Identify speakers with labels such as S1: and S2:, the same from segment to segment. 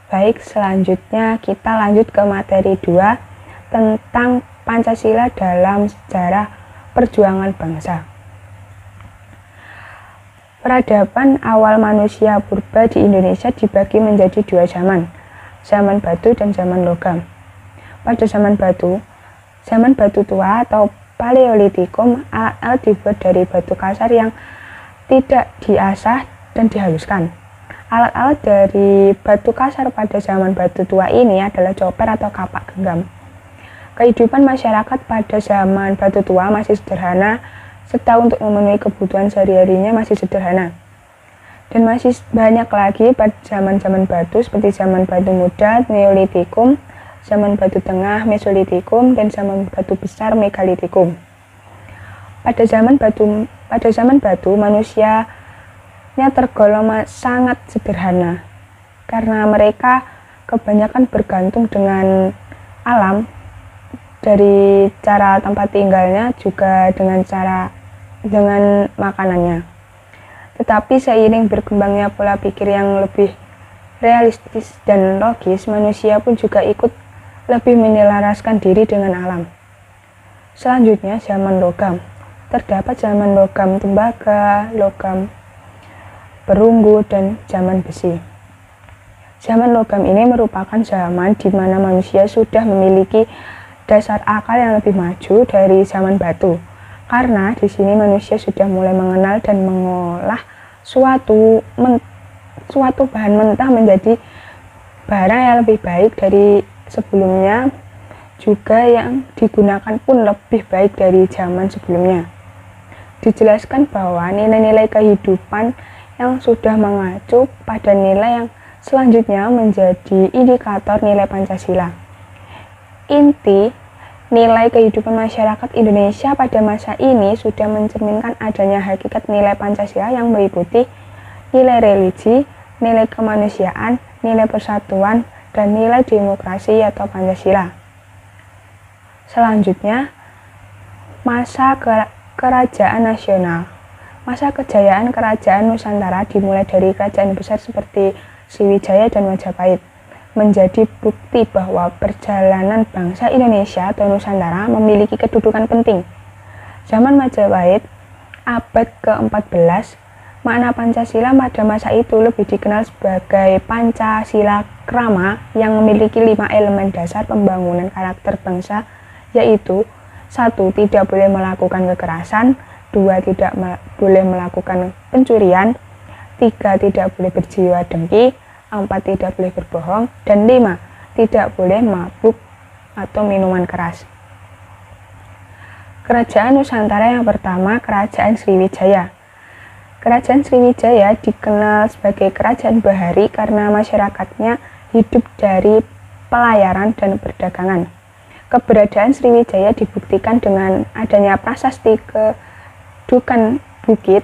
S1: Baik, selanjutnya kita lanjut ke materi 2 tentang Pancasila dalam sejarah perjuangan bangsa. Peradaban awal manusia purba di Indonesia dibagi menjadi 2 zaman batu dan zaman logam. Pada zaman batu tua atau Paleolitikum, alat-alat dibuat dari batu kasar yang tidak diasah dan dihaluskan. Alat-alat dari batu kasar pada zaman batu tua ini adalah coper atau kapak genggam. Kehidupan masyarakat pada zaman batu tua masih sederhana, serta untuk memenuhi kebutuhan sehari-harinya masih sederhana. Dan masih banyak lagi pada zaman-zaman batu seperti zaman batu muda, Neolitikum, zaman batu tengah, Mesolitikum, dan zaman batu besar, Megalitikum. Pada zaman batu manusianya tergolong sangat sederhana karena mereka kebanyakan bergantung dengan alam, dari cara tempat tinggalnya juga dengan makanannya. Tetapi seiring berkembangnya pola pikir yang lebih realistis dan logis, manusia pun juga ikut lebih menyelaraskan diri dengan alam. Selanjutnya, zaman logam. Terdapat zaman logam tembaga, logam perunggu, dan zaman besi. Zaman logam ini merupakan zaman di mana manusia sudah memiliki dasar akal yang lebih maju dari zaman batu. Karena di sini manusia sudah mulai mengenal dan mengolah suatu bahan mentah menjadi barang yang lebih baik dari sebelumnya, juga yang digunakan pun lebih baik dari zaman sebelumnya. Dijelaskan bahwa nilai-nilai kehidupan yang sudah mengacu pada nilai yang selanjutnya menjadi indikator nilai Pancasila. Inti nilai kehidupan masyarakat Indonesia pada masa ini sudah mencerminkan adanya hakikat nilai Pancasila yang meliputi nilai religi, nilai kemanusiaan, nilai persatuan, dan nilai demokrasi atau Pancasila. Selanjutnya, masa kerajaan nasional. Masa kejayaan kerajaan Nusantara dimulai dari kerajaan besar seperti Sriwijaya dan Majapahit, menjadi bukti bahwa perjalanan bangsa Indonesia atau Nusantara memiliki kedudukan penting. Zaman Majapahit, abad ke-14, makna Pancasila pada masa itu lebih dikenal sebagai Pancasila Krama yang memiliki 5 elemen dasar pembangunan karakter bangsa, yaitu 1. Tidak boleh melakukan kekerasan, 2. Tidak boleh melakukan pencurian, 3. Tidak boleh berjiwa dengki, 4. Tidak boleh berbohong, dan 5. Tidak boleh mabuk atau minuman keras. Kerajaan Nusantara yang pertama, Kerajaan Sriwijaya. Kerajaan Sriwijaya dikenal sebagai kerajaan bahari karena masyarakatnya hidup dari pelayaran dan perdagangan. Keberadaan Sriwijaya dibuktikan dengan adanya prasasti kedukan bukit.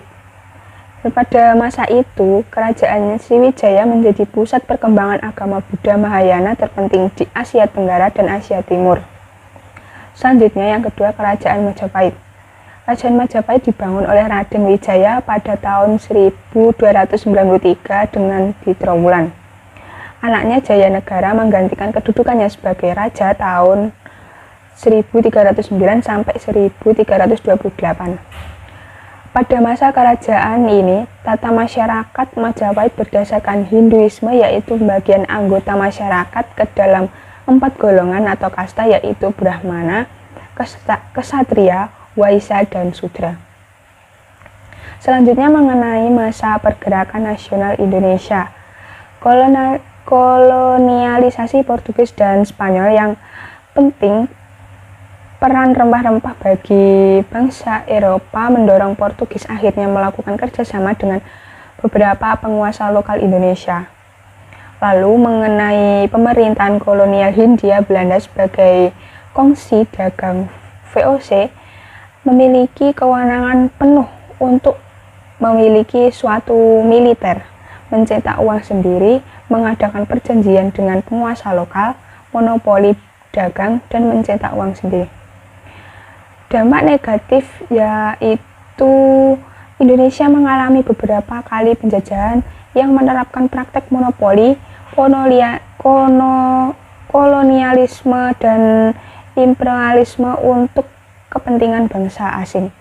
S1: Pada masa itu, kerajaan Sriwijaya menjadi pusat perkembangan agama Buddha Mahayana terpenting di Asia Tenggara dan Asia Timur. Selanjutnya, yang kedua, Kerajaan Majapahit. Kerajaan Majapahit dibangun oleh Raden Wijaya pada tahun 1293 dengan di Trowulan. Anaknya Jayanegara menggantikan kedudukannya sebagai raja tahun 1309 sampai 1328. Pada masa kerajaan ini, tata masyarakat Majapahit berdasarkan Hinduisme, yaitu pembagian anggota masyarakat ke dalam 4 golongan atau kasta, yaitu Brahmana, Ksatria, Waisya, dan Sudra. Selanjutnya mengenai masa pergerakan nasional Indonesia. Kolonialisasi Portugis dan Spanyol yang penting. Peran rempah-rempah bagi bangsa Eropa mendorong Portugis akhirnya melakukan kerjasama dengan beberapa penguasa lokal Indonesia. Lalu mengenai pemerintahan kolonial Hindia Belanda sebagai kongsi dagang VOC, memiliki kewenangan penuh untuk memiliki suatu militer, mencetak uang sendiri, mengadakan perjanjian dengan penguasa lokal, monopoli dagang, dan mencetak uang sendiri. Dampak negatif yaitu Indonesia mengalami beberapa kali penjajahan yang menerapkan praktek monopoli, kolonialisme dan imperialisme untuk kepentingan bangsa asing.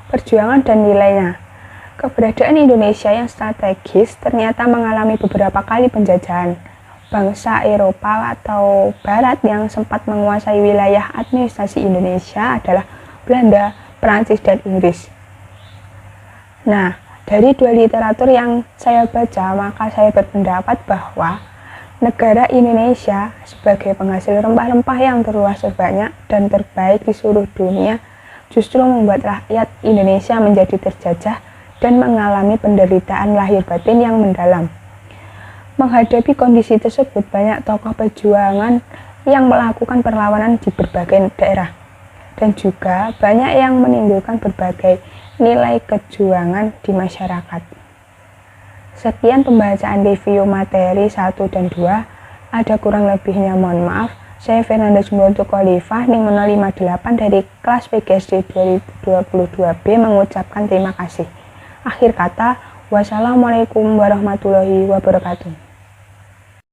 S1: Perjuangan dan nilainya. Keberadaan Indonesia yang strategis ternyata mengalami beberapa kali penjajahan. Bangsa Eropa atau Barat yang sempat menguasai wilayah administrasi Indonesia adalah Belanda, Prancis, dan Inggris. Nah, dari dua literatur yang saya baca, maka saya berpendapat bahwa negara Indonesia sebagai penghasil rempah-rempah yang terluas terbanyak dan terbaik di seluruh dunia justru membuat rakyat Indonesia menjadi terjajah dan mengalami penderitaan lahir batin yang mendalam. Menghadapi kondisi tersebut, banyak tokoh perjuangan yang melakukan perlawanan di berbagai daerah, dan juga banyak yang menimbulkan berbagai nilai kejuangan di masyarakat. Sekian pembacaan review materi 1 dan 2. Ada kurang lebihnya mohon maaf. Saya Fernanda Jumboto Khalifah Nimono 58 dari kelas PGSD 2022B mengucapkan terima kasih. Akhir kata, wassalamualaikum warahmatullahi wabarakatuh.